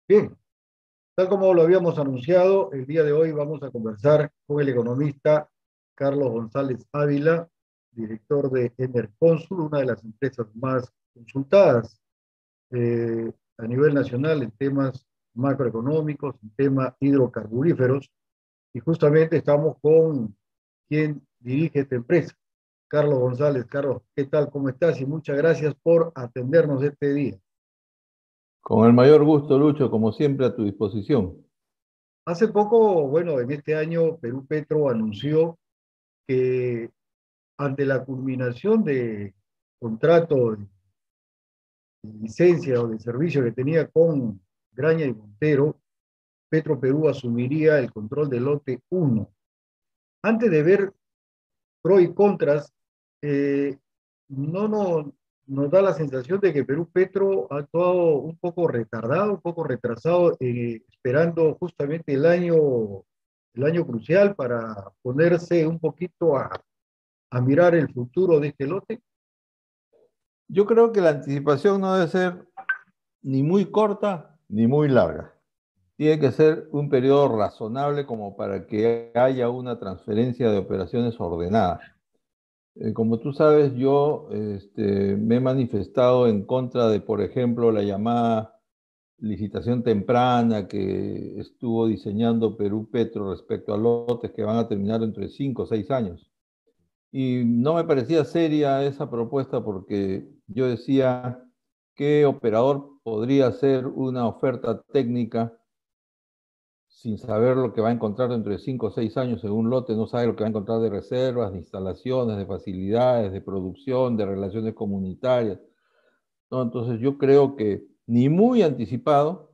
Bien, tal como lo habíamos anunciado, el día de hoy vamos a conversar con el economista Carlos González Ávila, director de Enerconsul, una de las empresas más consultadas a nivel nacional en temas macroeconómicos, en temas hidrocarburíferos, y justamente estamos con quien dirige esta empresa, Carlos González. Carlos, ¿qué tal? ¿Cómo estás? Y muchas gracias por atendernos este día. Con el mayor gusto, Lucho, como siempre a tu disposición. Hace poco, bueno, en este año Perú Petro anunció que ante la culminación de contrato de licencia o de servicio que tenía con Graña y Montero, Petro Perú asumiría el control del lote 1. Antes de ver pro y contras, eh, no nos da la sensación de que Perú Petro ha actuado un poco retardado, un poco retrasado, esperando justamente el año crucial para ponerse un poquito a mirar el futuro de este lote. Yo creo que la anticipación no debe ser ni muy corta ni muy larga. Tiene que ser un periodo razonable como para que haya una transferencia de operaciones ordenada. Como tú sabes, yo me he manifestado en contra de, por ejemplo, la llamada licitación temprana que estuvo diseñando Perú Petro respecto a lotes que van a terminar entre 5 o 6 años. Y no me parecía seria esa propuesta porque yo decía, ¿qué operador podría hacer una oferta técnica sin saber lo que va a encontrar dentro de 5 o 6 años en un lote? No sabe lo que va a encontrar de reservas, de instalaciones, de facilidades, de producción, de relaciones comunitarias, ¿no? Entonces yo creo que ni muy anticipado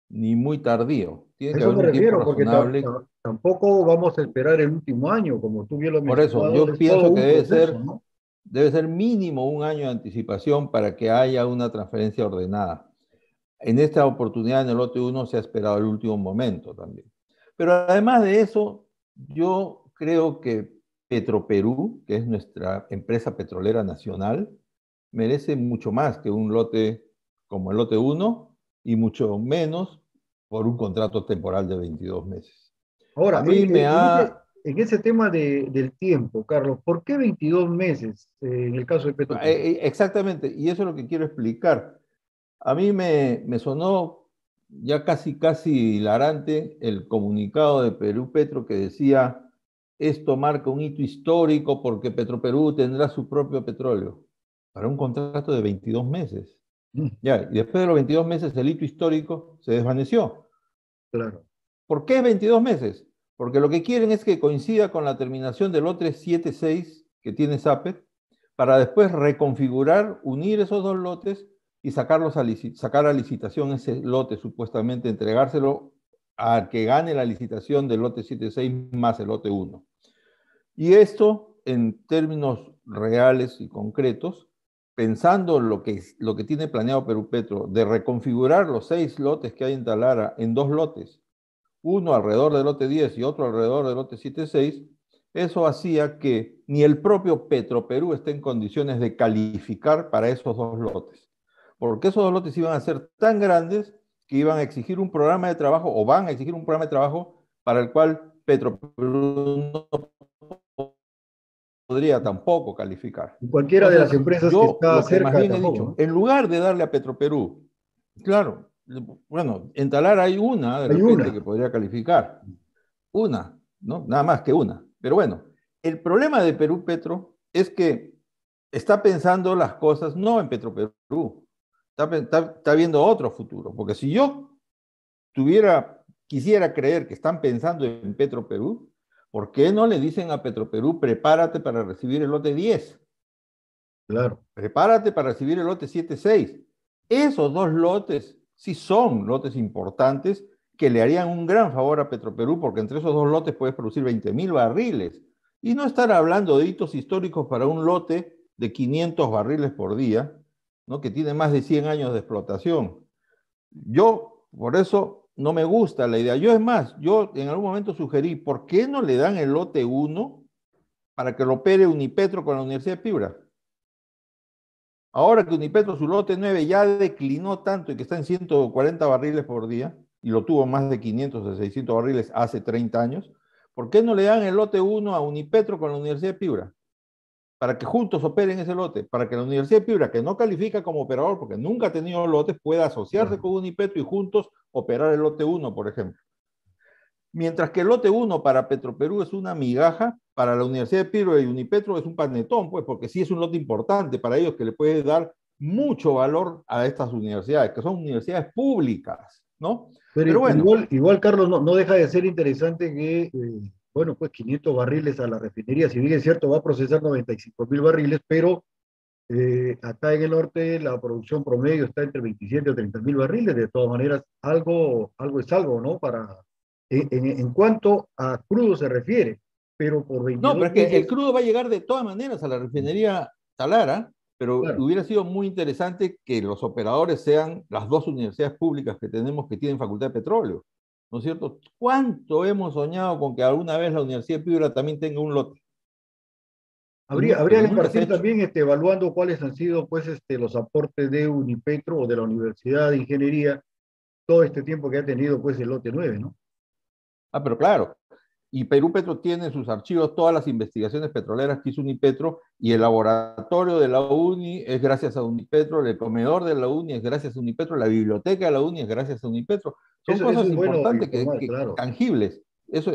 ni muy tardío. A Tiene que eso haber me un tiempo refiero, porque razonable. tampoco vamos a esperar el último año, como tú bien lo has Por eso, mencionado, yo es todo pienso que un proceso, ¿no? debe ser mínimo un año de anticipación para que haya una transferencia ordenada. En esta oportunidad, en el lote 1, se ha esperado el último momento también. Pero además de eso, yo creo que Petroperú, que es nuestra empresa petrolera nacional, merece mucho más que un lote como el lote 1 y mucho menos por un contrato temporal de 22 meses. A Ahora, mí me ha en ese tema del tiempo, Carlos, ¿por qué 22 meses en el caso de Petroperú? Exactamente, y eso es lo que quiero explicar. A mí me sonó ya casi hilarante el comunicado de Perú Petro que decía, esto marca un hito histórico porque Petroperú tendrá su propio petróleo para un contrato de 22 meses. Mm, Ya, y después de los 22 meses el hito histórico se desvaneció. claro. ¿Por qué 22 meses? Porque lo que quieren es que coincida con la terminación del lote 7.6 que tiene SAPET para después reconfigurar, unir esos dos lotes y sacar a licitación ese lote, supuestamente entregárselo a que gane la licitación del lote 7.6 más el lote 1. Y esto, en términos reales y concretos, pensando lo que tiene planeado Perú Petro, de reconfigurar los 6 lotes que hay en Talara en dos lotes, uno alrededor del lote 10 y otro alrededor del lote 7.6, eso hacía que ni el propio Petroperú esté en condiciones de calificar para esos dos lotes, porque esos dos lotes iban a ser tan grandes que iban a exigir un programa de trabajo o van a exigir un programa de trabajo para el cual Petroperú no podría tampoco calificar. Y cualquiera de las Entonces, empresas que yo está lo que más cerca bien he tampoco, dicho, ¿no? en lugar de darle a Petroperú, claro, bueno, en Talar hay una de Hay repente que una. podría calificar, una, ¿no? Nada más que una. Pero bueno, el problema de Perú Petro es que está pensando las cosas no en Petroperú, está viendo otro futuro, porque si yo quisiera creer que están pensando en Petroperú, ¿por qué no le dicen a Petroperú, prepárate para recibir el lote 10? Claro. Prepárate para recibir el lote 7.6. Esos dos lotes sí son lotes importantes que le harían un gran favor a Petroperú porque entre esos dos lotes puedes producir 20.000 barriles. Y no estar hablando de hitos históricos para un lote de 500 barriles por día, ¿no? Que tiene más de 100 años de explotación. Yo, por eso, no me gusta la idea. Yo, es más, yo en algún momento sugerí, ¿por qué no le dan el lote 1 para que lo opere Unipetro con la Universidad de Piura? Ahora que Unipetro, su lote 9 ya declinó tanto y que está en 140 barriles por día, y lo tuvo más de 500 o 600 barriles hace 30 años, ¿por qué no le dan el lote 1 a Unipetro con la Universidad de Piura? Para que juntos operen ese lote, para que la Universidad de Piura, que no califica como operador porque nunca ha tenido lotes, pueda asociarse con Unipetro y juntos operar el lote 1, por ejemplo. Mientras que el lote 1 para Petroperú es una migaja, para la Universidad de Piura y Unipetro es un panetón, pues, porque sí es un lote importante para ellos que le puede dar mucho valor a estas universidades, que son universidades públicas, ¿no? Pero Pero bueno, igual Carlos, no deja de ser interesante que, bueno, pues 500 barriles a la refinería, si bien es cierto, va a procesar 95.000 barriles, pero acá en el norte la producción promedio está entre 27 o 30.000 barriles. De todas maneras, algo es algo, ¿no? En cuanto a crudo se refiere, pero por no, 22 pero es que el meses, crudo va a llegar de todas maneras a la refinería Talara, pero claro. hubiera sido muy interesante que los operadores sean las dos universidades públicas que tenemos que tienen facultad de petróleo, ¿no es cierto? ¿Cuánto hemos soñado con que alguna vez la Universidad de Piura también tenga un lote? Habría Pero que nunca se ha partir hecho. también evaluando cuáles han sido pues, los aportes de Unipetro o de la Universidad de Ingeniería todo este tiempo que ha tenido pues, el lote 9, ¿no? Ah, pero claro, y Perú Petro tiene en sus archivos todas las investigaciones petroleras que hizo Unipetro y el laboratorio de la UNI es gracias a Unipetro, el comedor de la UNI es gracias a Unipetro, la biblioteca de la UNI es gracias a Unipetro. Son Eso cosas es bueno importantes informar, claro. tangibles, eso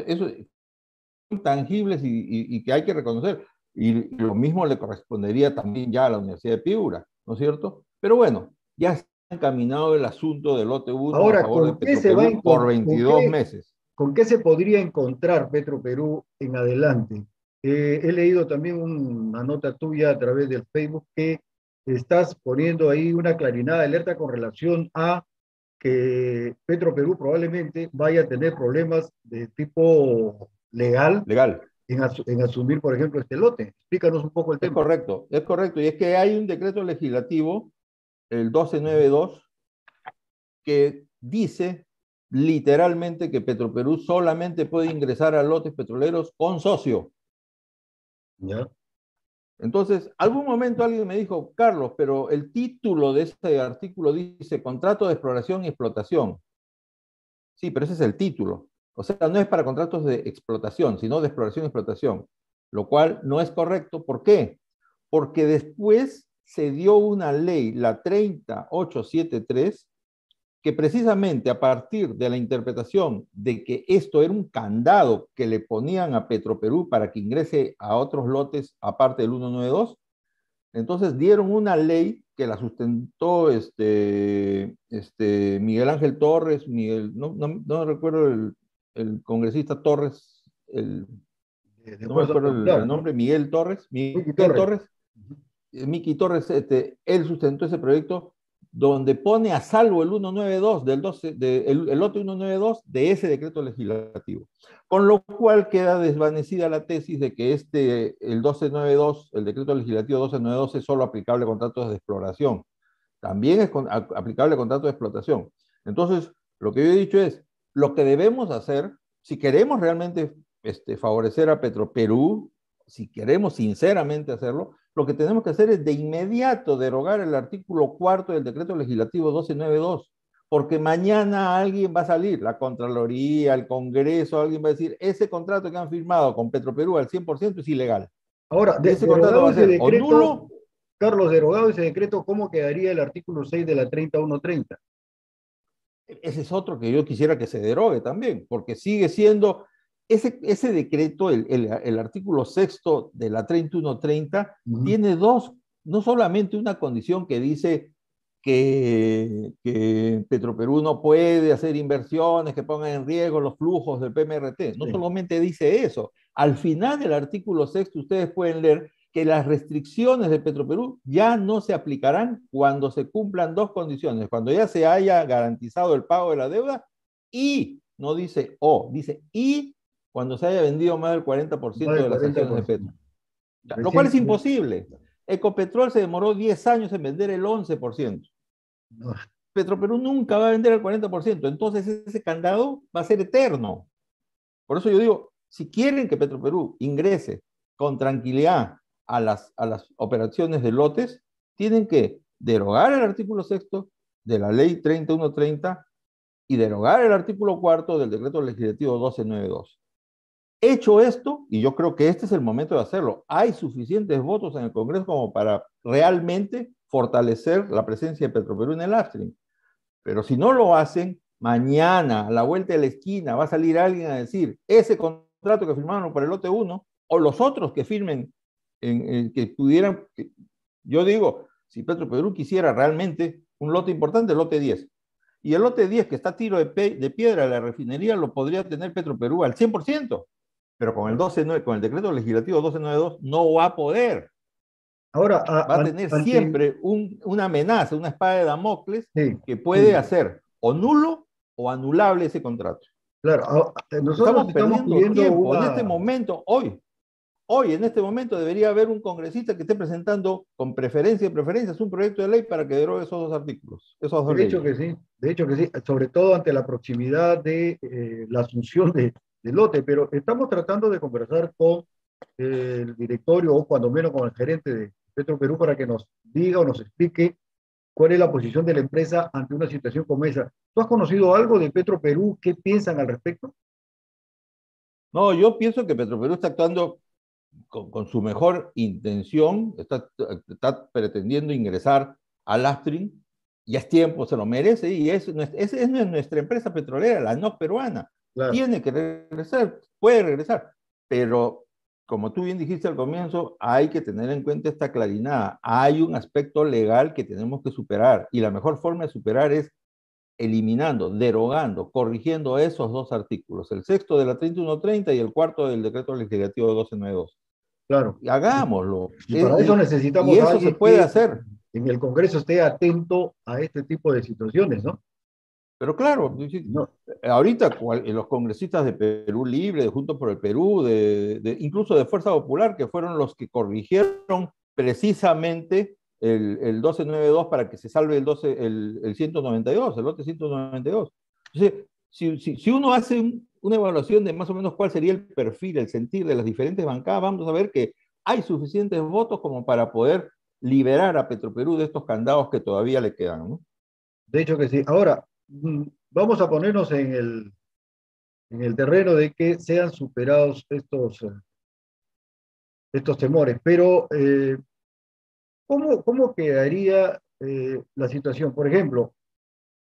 son tangibles y que hay que reconocer. Y lo mismo le correspondería también ya a la Universidad de Piura, ¿no es cierto? Pero bueno, ya está encaminado el asunto del lote 1 a Ahora, favor de ¿con qué se va a Petroperú por encon- 22 meses. con qué se podría encontrar Petroperú en adelante? He leído también una nota tuya a través del Facebook que estás poniendo ahí una clarinada de alerta con relación a que Petroperú probablemente vaya a tener problemas de tipo legal Legal. en asumir, por ejemplo, este lote. Explícanos un poco el Es tema. correcto, es correcto. Y es que hay un decreto legislativo, el 1292, que dice literalmente que Petroperú solamente puede ingresar a lotes petroleros con socio. ¿Ya? Entonces, algún momento alguien me dijo, Carlos, pero el título de este artículo dice contrato de exploración y explotación. Sí, pero ese es el título. O sea, no es para contratos de explotación, sino de exploración y explotación, lo cual no es correcto. ¿Por qué? Porque después se dio una ley, la 30873, que precisamente a partir de la interpretación de que esto era un candado que le ponían a Petroperú para que ingrese a otros lotes aparte del 192, entonces dieron una ley que la sustentó Miguel Ángel Torres, no recuerdo el congresista Torres, De no me Fuerza acuerdo Popular, el ¿no? nombre, Miguel Torres, Wiki Miguel Torres. Torres, Miki Torres, él sustentó ese proyecto donde pone a salvo el 192 del 12, el lote 192 de ese decreto legislativo. Con lo cual queda desvanecida la tesis de que el 1292, el decreto legislativo 1292 es solo aplicable a contratos de exploración. También es aplicable a contratos de explotación. Entonces, lo que yo he dicho es, lo que debemos hacer, si queremos realmente favorecer a Petroperú, si queremos sinceramente hacerlo, lo que tenemos que hacer es de inmediato derogar el artículo cuarto del decreto legislativo 1292, porque mañana alguien va a salir, la Contraloría, el Congreso, alguien va a decir, ese contrato que han firmado con Petroperú al 100% es ilegal. Ahora, Y ese contrato derogado va a ese ser o decreto, nulo. Carlos, derogado ese decreto, ¿cómo quedaría el artículo 6 de la 30130? Ese es otro que yo quisiera que se derogue también, porque sigue siendo ese decreto, el artículo sexto de la 3130, Ujú. tiene dos, no solamente una condición que dice que Petroperú no puede hacer inversiones que pongan en riesgo los flujos del PMRT, no Sí. solamente dice eso, al final del artículo sexto ustedes pueden leer que las restricciones de Petroperú ya no se aplicarán cuando se cumplan dos condiciones, cuando ya se haya garantizado el pago de la deuda y, no dice o, dice y cuando se haya vendido más del Más 40% del de las acciones de 40%. Petro. Lo cual Recién, es imposible. Ecopetrol se demoró 10 años en vender el 11%. no, Petroperú nunca va a vender el 40%, entonces ese candado va a ser eterno. Por eso yo digo, si quieren que Petroperú ingrese con tranquilidad a las operaciones de lotes, tienen que derogar el artículo sexto de la ley 3130 y derogar el artículo cuarto del decreto legislativo 1292. Hecho esto, y yo creo que este es el momento de hacerlo, hay suficientes votos en el Congreso como para realmente fortalecer la presencia de Petroperú en el upstream. Pero si no lo hacen, mañana, a la vuelta de la esquina, va a salir alguien a decir, ese contrato que firmaron para el lote 1, o los otros que firmen, que pudieran, yo digo, si Petroperú quisiera realmente un lote importante, el lote 10. Y el lote 10 que está a tiro de piedra de la refinería lo podría tener Petroperú al 100%, pero con el 12, con el decreto legislativo 1292 no va a poder. Ahora, Va a tener siempre una amenaza, una espada de Damocles sí, que puede sí, hacer o nulo o anulable ese contrato. claro, nosotros Estamos estamos perdiendo pidiendo tiempo. En este una, momento, en este momento debería haber un congresista que esté presentando con preferencia y preferencias un proyecto de ley para que derogue esos dos artículos, esas dos de hecho leyes. que sí, de hecho que sí, sobre todo ante la proximidad de la asunción de lote, pero estamos tratando de conversar con el directorio o cuando menos con el gerente de Petroperú para que nos diga o nos explique cuál es la posición de la empresa ante una situación como esa. ¿Tú has conocido algo de Petroperú? ¿Qué piensan al respecto? No, yo pienso que Petroperú está actuando con su mejor intención, está pretendiendo ingresar al upstream, ya es tiempo, se lo merece, y es nuestra empresa petrolera, la no peruana. Claro, Tiene que regresar, puede regresar, pero como tú bien dijiste al comienzo, hay que tener en cuenta esta claridad. Hay un aspecto legal que tenemos que superar, y la mejor forma de superar es eliminando, derogando, corrigiendo esos dos artículos, el sexto de la 3130 y el cuarto del decreto legislativo 1292. claro. Y hagámoslo. Y para eso Y necesitamos a eso se alguien puede que hacer. en el Congreso esté atento a este tipo de situaciones, ¿no? Pero claro, No, ahorita los congresistas de Perú Libre, de Juntos por el Perú, incluso de Fuerza Popular, que fueron los que corrigieron precisamente el 1292 para que se salve el 192, el lote 192. Entonces, si uno hace una evaluación de más o menos cuál sería el perfil, el sentir de las diferentes bancadas, vamos a ver que hay suficientes votos como para poder liberar a Petroperú de estos candados que todavía le quedan, ¿no? de hecho que sí. Ahora, vamos a ponernos en el terreno de que sean superados estos temores, pero ¿cómo quedaría la situación? Por ejemplo,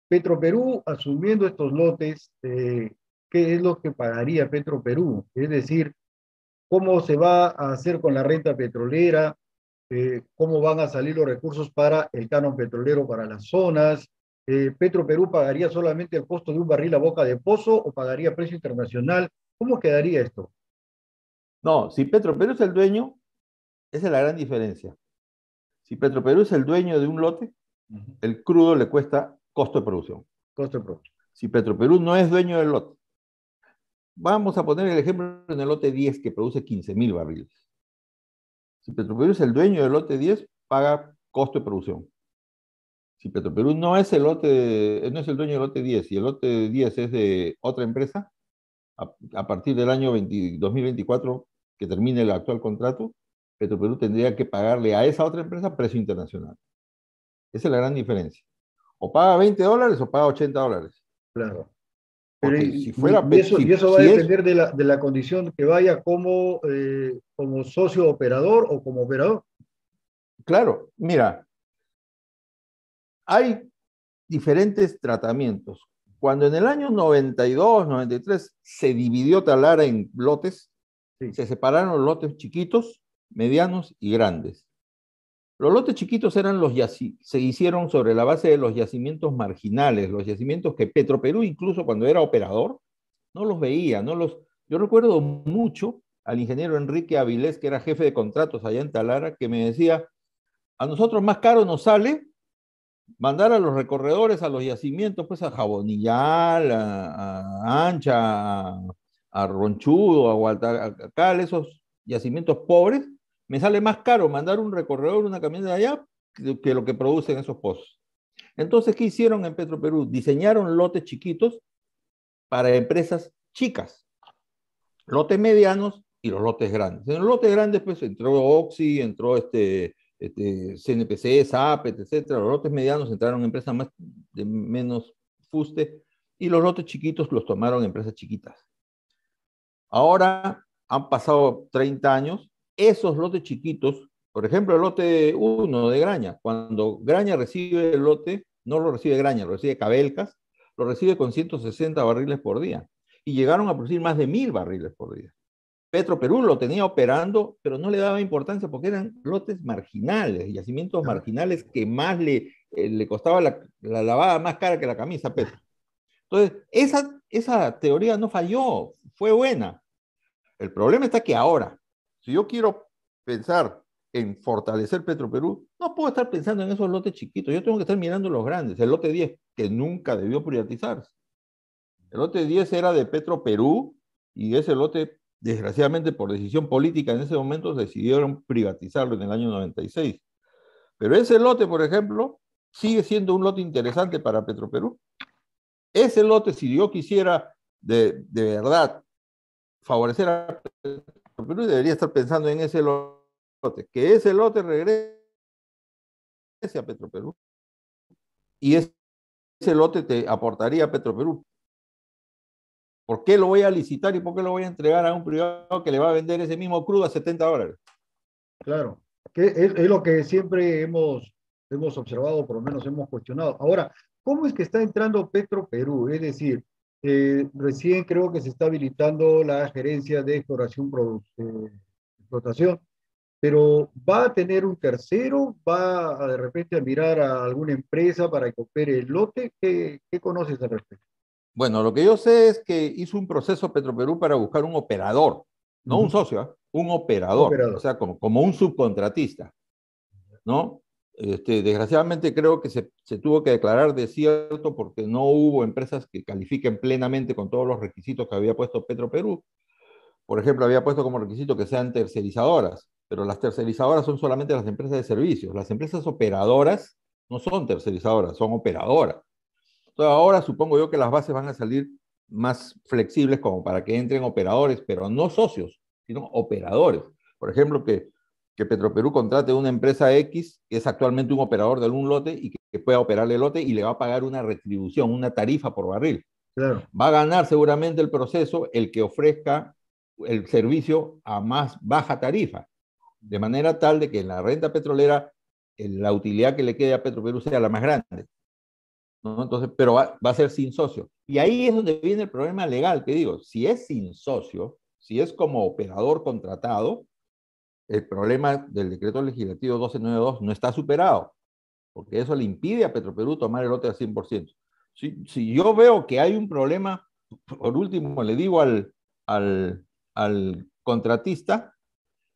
Petroperú asumiendo estos lotes, ¿qué es lo que pagaría Petroperú? Es decir, ¿cómo se va a hacer con la renta petrolera? ¿Cómo van a salir los recursos para el canon petrolero para las zonas? ¿Petroperú pagaría solamente el costo de un barril a boca de pozo o pagaría precio internacional? ¿Cómo quedaría esto? No, si Petroperú es el dueño, esa es la gran diferencia. Si Petroperú es el dueño de un lote, Ujú. el crudo le cuesta costo de producción. Costo de producción. Si Petroperú no es dueño del lote, vamos a poner el ejemplo en el lote 10 que produce 15.000 barriles. Si Petroperú es el dueño del lote 10, paga costo de producción. Si Petroperú no es no es el dueño del lote 10 y el lote 10 es de otra empresa, a partir del año 2024 que termine el actual contrato, Petroperú tendría que pagarle a esa otra empresa precio internacional. Esa es la gran diferencia. O paga $20 o paga $80. Claro. Pero Porque si fuera, y eso va a si es, depender de la condición que vaya como socio operador o como operador. claro, mira, hay diferentes tratamientos. Cuando en el año 92, 93 se dividió Talara en lotes, Sí, se separaron los lotes chiquitos, medianos y grandes. Los lotes chiquitos se hicieron sobre la base de los yacimientos marginales, los yacimientos que Petroperú, incluso cuando era operador, no los veía, yo recuerdo mucho al ingeniero Enrique Avilés, que era jefe de contratos allá en Talara, que me decía, a nosotros más caro nos sale mandar a los recorredores a los yacimientos, pues a Jabonillal, a Ancha, a Ronchudo, a Hualtacal, esos yacimientos pobres, me sale más caro mandar un recorredor, una camioneta de allá, que lo que producen esos pozos. Entonces, ¿qué hicieron en Petroperú? Diseñaron lotes chiquitos para empresas chicas, lotes medianos y los lotes grandes. En los lotes grandes, pues entró Oxy, entró CNPC, SAPET, etcétera. Los lotes medianos entraron en empresas más de menos fuste y los lotes chiquitos los tomaron empresas chiquitas. Ahora han pasado 30 años, esos lotes chiquitos, por ejemplo, el lote 1 de Graña, cuando Graña recibe el lote, no lo recibe Graña, lo recibe Cabelcas, lo recibe con 160 barriles por día y llegaron a producir más de 1000 barriles por día. Petroperú lo tenía operando, pero no le daba importancia porque eran lotes marginales, yacimientos marginales que más le costaba la lavada más cara que la camisa a Petro. Entonces, esa teoría no falló, fue buena. El problema está que ahora, si yo quiero pensar en fortalecer Petroperú, no puedo estar pensando en esos lotes chiquitos, yo tengo que estar mirando los grandes, el lote 10, que nunca debió privatizarse. El lote 10 era de Petroperú y ese lote, desgraciadamente por decisión política en ese momento, decidieron privatizarlo en el año 96. Pero ese lote, por ejemplo, sigue siendo un lote interesante para Petroperú. Ese lote, si yo quisiera de verdad favorecer a Petroperú, debería estar pensando en ese lote, que ese lote regrese a Petroperú y ese lote te aportaría a Petroperú. ¿Por qué lo voy a licitar y por qué lo voy a entregar a un privado que le va a vender ese mismo crudo a $70? Claro, que es lo que siempre hemos observado, por lo menos hemos cuestionado. Ahora, ¿cómo es que está entrando Petroperú? Es decir, recién creo que se está habilitando la gerencia de explotación, pero ¿va a tener un tercero? ¿Va a, de repente a mirar a alguna empresa para que opere el lote? ¿Qué conoces al respecto? Bueno, lo que yo sé es que hizo un proceso Petroperú para buscar un operador, no un socio, ¿eh? Un operador, o Operador. sea, como un subcontratista, ¿no? Desgraciadamente creo que se tuvo que declarar desierto porque no hubo empresas que califiquen plenamente con todos los requisitos que había puesto Petroperú. Por ejemplo, había puesto como requisito que sean tercerizadoras, pero las tercerizadoras son solamente las empresas de servicios. Las empresas operadoras no son tercerizadoras, son operadoras. Entonces, ahora supongo yo que las bases van a salir más flexibles como para que entren operadores, pero no socios, sino operadores. Por ejemplo, que Petroperú contrate una empresa X, que es actualmente un operador de algún lote, y que pueda operar el lote y le va a pagar una retribución, una tarifa por barril. Claro. Va a ganar seguramente el proceso el que ofrezca el servicio a más baja tarifa, de manera tal de que en la renta petrolera la utilidad que le quede a Petroperú sea la más grande, ¿no? Entonces, pero va a ser sin socio. Y ahí es donde viene el problema legal, que digo, si es sin socio, si es como operador contratado, el problema del decreto legislativo 1292 no está superado, porque eso le impide a Petroperú tomar el lote al 100%. Si yo veo que hay un problema, por último le digo al, al contratista,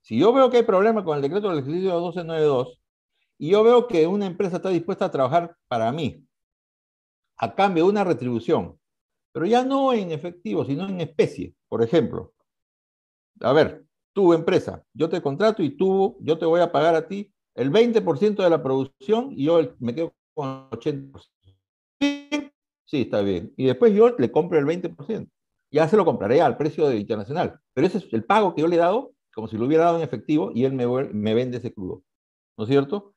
si yo veo que hay problema con el decreto legislativo 1292 y yo veo que una empresa está dispuesta a trabajar para mí a cambio de una retribución, pero ya no en efectivo, sino en especie. Por ejemplo, a ver, tu empresa, yo te contrato y yo te voy a pagar a ti el 20% de la producción y yo me quedo con el 80%. Sí, está bien. Y después yo le compro el 20%. Ya se lo compraré al precio de internacional. Pero ese es el pago que yo le he dado, como si lo hubiera dado en efectivo, y él me vende ese crudo. ¿No es cierto?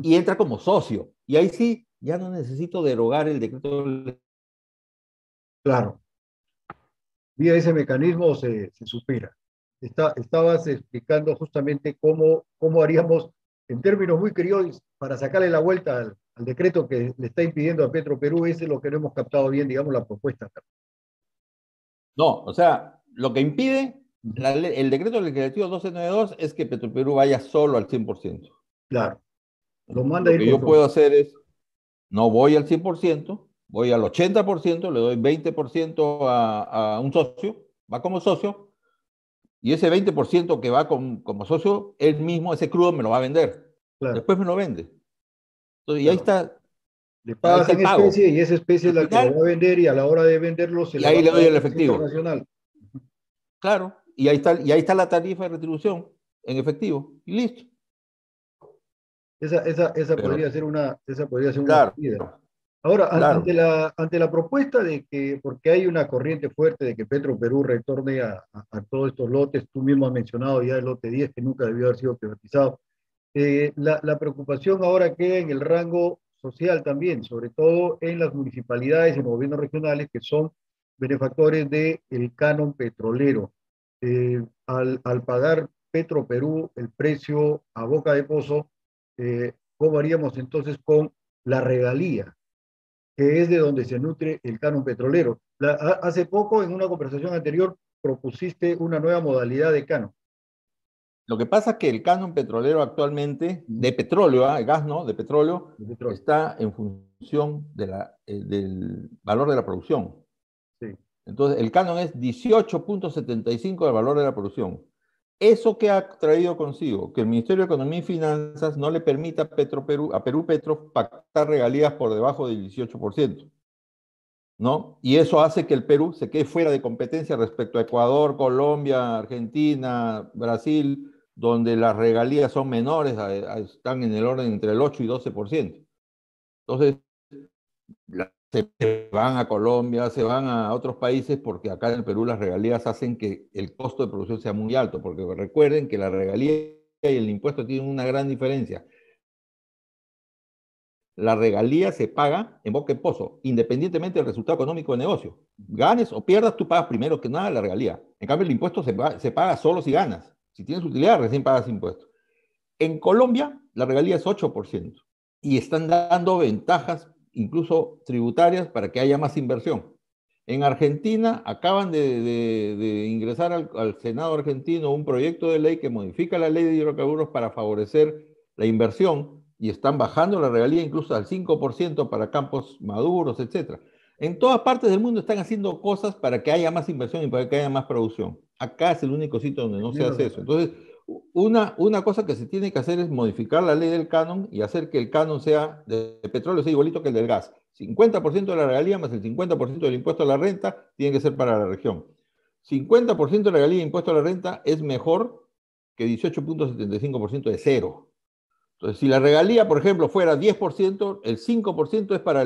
Y entra como socio. Y ahí sí, ya no necesito derogar el decreto. Claro. Vía ese mecanismo se supera. Estabas explicando justamente cómo haríamos, en términos muy criollos, para sacarle la vuelta al decreto que le está impidiendo a Petroperú. Ese es lo que no hemos captado bien, digamos, la propuesta. No, o sea, lo que impide el decreto legislativo 1292 es que Petroperú vaya solo al 100%. Claro, lo manda a Lo ir que con yo puedo todo. hacer es, no voy al 100%, voy al 80%, le doy 20% a un socio, va como socio, y ese 20% que va como socio, él mismo, ese crudo me lo va a vender. Claro, Después me lo vende. Entonces, y claro. Le ahí pagas está en el pago. especie y esa especie Al es la que lo va final, a vender y a la hora de venderlo se y le va ahí a le doy pagar el el precio efectivo. internacional. Claro, y ahí está la tarifa de retribución en efectivo, y listo. Pero, Esa podría ser una claro, salida. Ahora, claro. ante la propuesta de que, porque hay una corriente fuerte de que Petroperú retorne a todos estos lotes, tú mismo has mencionado ya el lote 10 que nunca debió haber sido privatizado, La preocupación ahora queda en el rango social también, sobre todo en las municipalidades y en los gobiernos regionales que son benefactores del canon petrolero. Al pagar Petroperú el precio a boca de pozo, ¿cómo haríamos entonces con la regalía, que es de donde se nutre el canon petrolero? Hace poco, en una conversación anterior, propusiste una nueva modalidad de canon. Lo que pasa es que el canon petrolero actualmente, de petróleo, de gas, ¿no? De petróleo, De petróleo. está en función del valor de la producción. Sí. Entonces, el canon es 18.75 del valor de la producción. ¿Eso qué ha traído consigo? Que el Ministerio de Economía y Finanzas no le permita a Perú Petro pactar regalías por debajo del 18%, ¿no? Y eso hace que el Perú se quede fuera de competencia respecto a Ecuador, Colombia, Argentina, Brasil, donde las regalías son menores, están en el orden entre el 8 y 12%. Entonces, se van a Colombia, se van a otros países porque acá en el Perú las regalías hacen que el costo de producción sea muy alto, porque recuerden que la regalía y el impuesto tienen una gran diferencia. La regalía se paga en boca de pozo, independientemente del resultado económico del negocio. Ganes o pierdas, tú pagas primero que nada la regalía. En cambio, el impuesto se paga solo si ganas. Si tienes utilidad, recién pagas impuestos. En Colombia, la regalía es 8% y están dando ventajas, incluso tributarias, para que haya más inversión. En Argentina acaban de ingresar al Senado argentino un proyecto de ley que modifica la ley de hidrocarburos para favorecer la inversión y están bajando la regalía incluso al 5% para campos maduros, etc. En todas partes del mundo están haciendo cosas para que haya más inversión y para que haya más producción. Acá es el único sitio donde no se Menos hace acá. eso. Entonces, una cosa que se tiene que hacer es modificar la ley del canon y hacer que el canon sea de petróleo sea igualito que el del gas. 50% de la regalía más el 50% del impuesto a la renta tiene que ser para la región. 50% de la regalía e impuesto a la renta es mejor que 18.75% de cero. Entonces, si la regalía, por ejemplo, fuera 10%, el 5% es para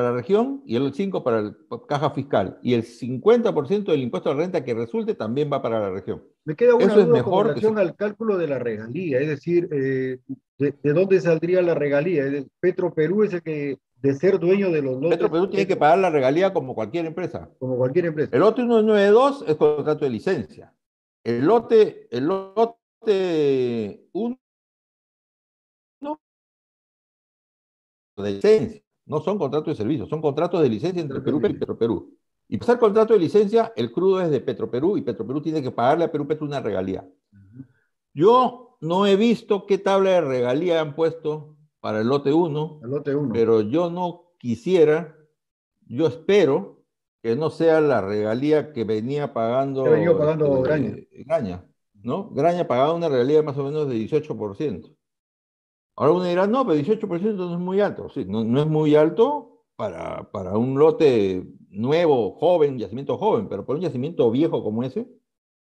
la región y el 5% para la caja fiscal. Y el 50% del impuesto a la renta que resulte también va para la región. Me queda una Eso es duda con mejor que relación si al cálculo de la regalía, es decir, de dónde saldría la regalía? Petroperú es el que, de ser dueño de los Petro lotes, Perú tiene que pagar la regalía como cualquier empresa. como cualquier empresa. El lote 192 es contrato de licencia. El lote 1 de licencia. No son contratos de servicio, son contratos de licencia entre Perú y Petroperú. Y para hacer contrato de licencia, el crudo es de Petroperú y Petroperú tiene que pagarle a Perú Petro una regalía. Yo no he visto qué tabla de regalía han puesto para el lote 1, El lote 1. pero yo no quisiera, yo espero que no sea la regalía que venía Se ha venido pagando pagando Graña. Graña, ¿no? Graña pagaba una regalía más o menos de 18%. Ahora uno dirá, no, pero 18% no es muy alto. Sí, no, no es muy alto para un lote nuevo, joven, yacimiento joven, pero para un yacimiento viejo como ese,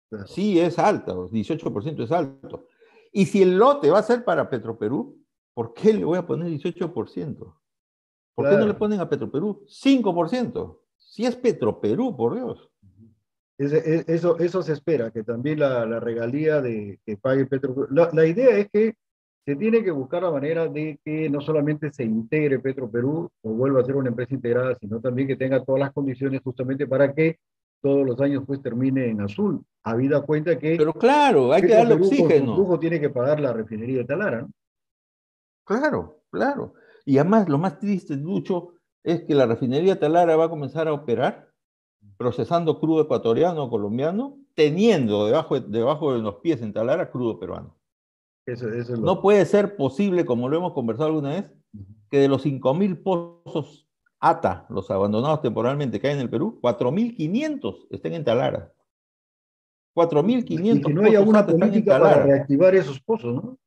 Claro, sí es alto, 18% es alto. Y si el lote va a ser para Petroperú, ¿por qué le voy a poner 18%? ¿Por qué no le claro. ponen a Petroperú 5%? Si es Petroperú, por Dios. Eso se espera, que también la regalía que pague Petroperú. La idea es que se tiene que buscar la manera de que no solamente se integre Petroperú o vuelva a ser una empresa integrada, sino también que tenga todas las condiciones justamente para que todos los años pues termine en azul, habida cuenta que Pero claro, hay que darle Petroperú con su oxígeno. flujo tiene que pagar la refinería de Talara, ¿no? Claro, claro. Y además lo más triste, Lucho, es que la refinería Talara va a comenzar a operar procesando crudo ecuatoriano o colombiano, teniendo debajo de los pies en Talara crudo peruano. Eso es lo. No puede ser posible, como lo hemos conversado alguna vez, que de los 5.000 pozos ATA, los abandonados temporalmente que hay en el Perú, 4.500 estén en Talara. Y que 4.500 no haya pozos una ATA están en política para Talara. reactivar esos pozos, ¿no?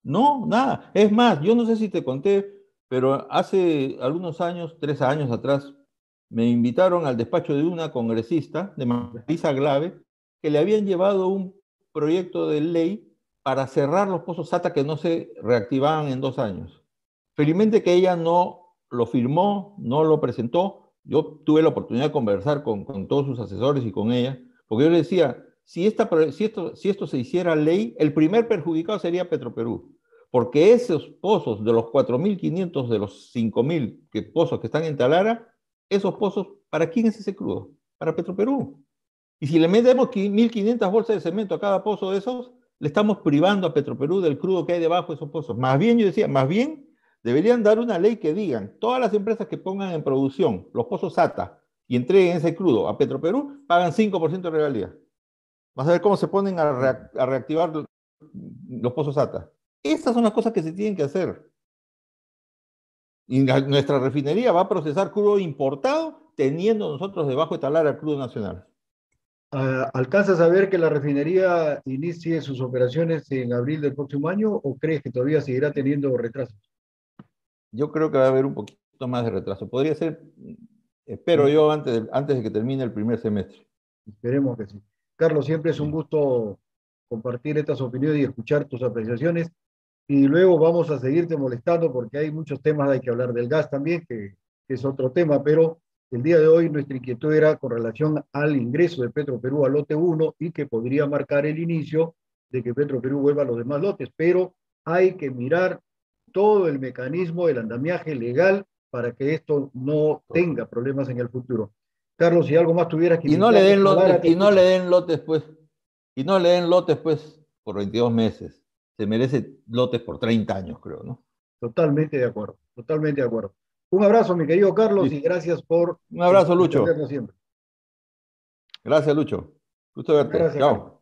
No, nada. Es más, yo no sé si te conté, pero hace algunos años, 3 años atrás, me invitaron al despacho de una congresista, de Marisa Glave, que le habían llevado un proyecto de ley para cerrar los pozos SATA que no se reactivaban en 2 años. Felizmente que ella no lo firmó, no lo presentó. Yo tuve la oportunidad de conversar con todos sus asesores y con ella, porque yo le decía, si esto se hiciera ley, el primer perjudicado sería Petroperú, porque esos pozos de los 4.500, de los 5.000 pozos que están en Talara, esos pozos, ¿para quién es ese crudo? Para Petroperú. Y si le metemos 1.500 bolsas de cemento a cada pozo de esos, le estamos privando a Petroperú del crudo que hay debajo de esos pozos. Más bien, yo decía, más bien deberían dar una ley que digan, todas las empresas que pongan en producción los pozos SATA y entreguen ese crudo a Petroperú, pagan 5% de regalía. Vas a ver cómo se ponen a reactivar los pozos SATA. Estas son las cosas que se tienen que hacer. Y nuestra refinería va a procesar crudo importado teniendo nosotros debajo de Talara el crudo nacional. ¿Alcanzas a ver que la refinería inicie sus operaciones en abril del próximo año o crees que todavía seguirá teniendo retrasos? Yo creo que va a haber un poquito más de retraso. Podría ser, espero yo, antes de que termine el primer semestre. Esperemos que sí. Carlos, siempre es un gusto compartir estas opiniones y escuchar tus apreciaciones. Y luego vamos a seguirte molestando porque hay muchos temas, hay que hablar del gas también, que es otro tema, pero el día de hoy nuestra inquietud era con relación al ingreso de Petroperú al lote 1 y que podría marcar el inicio de que Petroperú vuelva a los demás lotes, pero hay que mirar todo el mecanismo, el andamiaje legal para que esto no tenga problemas en el futuro. Carlos, si algo más tuvieras que Y no le invitar, den lotes, y no le den lotes, pues, y no le den lotes, pues, por 22 meses. Se merece lotes por 30 años, creo, ¿no? totalmente de acuerdo, totalmente de acuerdo. Un abrazo, mi querido Carlos, y Listo. gracias por Un abrazo, Lucho. atendernos siempre. Gracias, Lucho. Gusto verte. Gracias, Carlos. Chao.